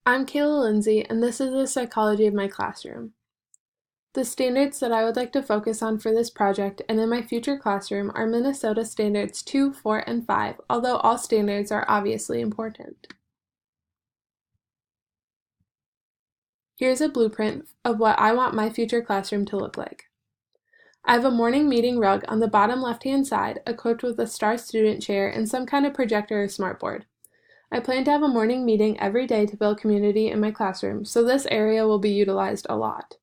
I'm Kayla Lindsay, and this is the psychology of my classroom. The standards that I would like to focus on for this project and in my future classroom are Minnesota Standards 2, 4, and 5, although all standards are obviously important. Here's a blueprint of what I want my future classroom to look like. I have a morning meeting rug on the bottom left-hand side, equipped with a STAR student chair and some kind of projector or smartboard. I plan to have a morning meeting every day to build community in my classroom, so this area will be utilized a lot.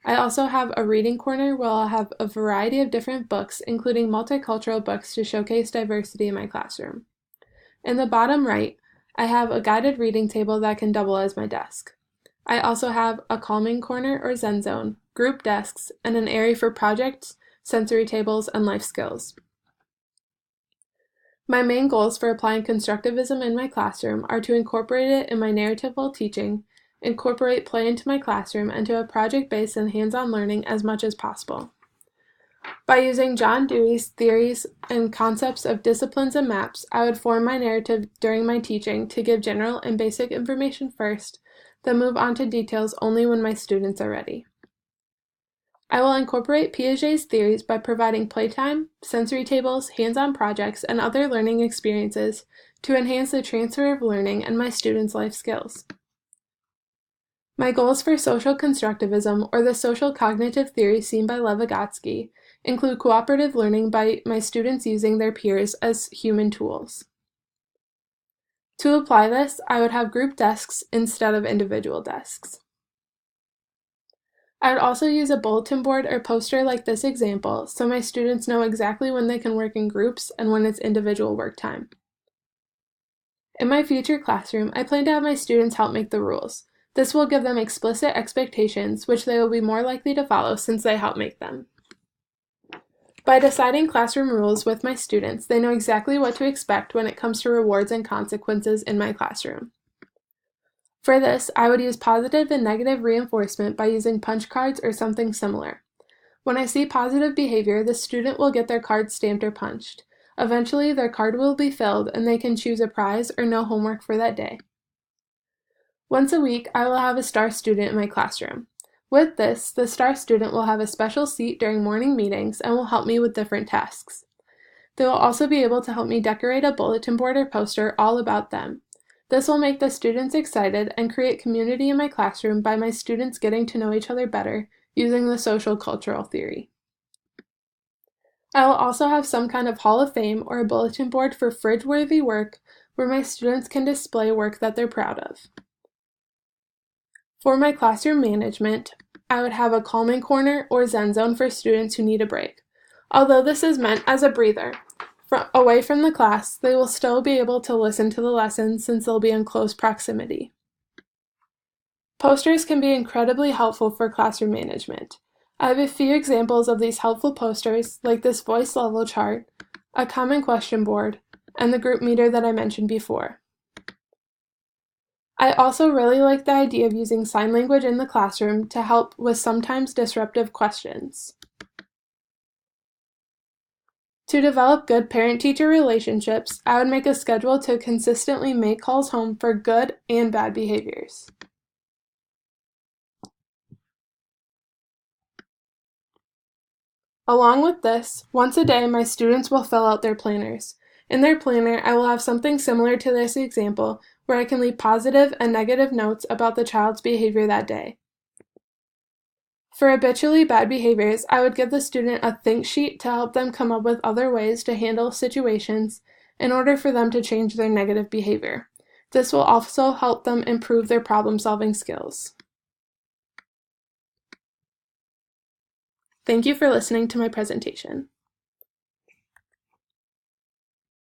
I also have a reading corner where I'll have a variety of different books, including multicultural books to showcase diversity in my classroom. In the bottom right, I have a guided reading table that can double as my desk. I also have a calming corner or Zen zone, group desks, and an area for projects, sensory tables, and life skills. My main goals for applying constructivism in my classroom are to incorporate it in my narrative teaching, incorporate play into my classroom, and to have project-based and hands-on learning as much as possible. By using John Dewey's theories and concepts of disciplines and maps, I would form my narrative during my teaching to give general and basic information first, then move on to details only when my students are ready. I will incorporate Piaget's theories by providing playtime, sensory tables, hands-on projects, and other learning experiences to enhance the transfer of learning and my students' life skills. My goals for social constructivism, or the social cognitive theory seen by Lev Vygotsky, include cooperative learning by my students using their peers as human tools. To apply this, I would have group desks instead of individual desks. I would also use a bulletin board or poster like this example so my students know exactly when they can work in groups and when it's individual work time. In my future classroom, I plan to have my students help make the rules. This will give them explicit expectations, which they will be more likely to follow since they help make them. By deciding classroom rules with my students, they know exactly what to expect when it comes to rewards and consequences in my classroom. For this, I would use positive and negative reinforcement by using punch cards or something similar. When I see positive behavior, the student will get their card stamped or punched. Eventually, their card will be filled and they can choose a prize or no homework for that day. Once a week, I will have a STAR student in my classroom. With this, the STAR student will have a special seat during morning meetings and will help me with different tasks. They will also be able to help me decorate a bulletin board or poster all about them. This will make the students excited and create community in my classroom by my students getting to know each other better using the social cultural theory. I will also have some kind of Hall of Fame or a bulletin board for fridge-worthy work where my students can display work that they're proud of. For my classroom management, I would have a calming corner or Zen zone for students who need a break. Although this is meant as a breather, away from the class, they will still be able to listen to the lessons since they'll be in close proximity. Posters can be incredibly helpful for classroom management. I have a few examples of these helpful posters, like this voice level chart, a common question board, and the group meter that I mentioned before. I also really like the idea of using sign language in the classroom to help with sometimes disruptive questions. To develop good parent-teacher relationships, I would make a schedule to consistently make calls home for good and bad behaviors. Along with this, once a day, my students will fill out their planners. In their planner, I will have something similar to this example where I can leave positive and negative notes about the child's behavior that day. For habitually bad behaviors, I would give the student a think sheet to help them come up with other ways to handle situations in order for them to change their negative behavior. This will also help them improve their problem-solving skills. Thank you for listening to my presentation.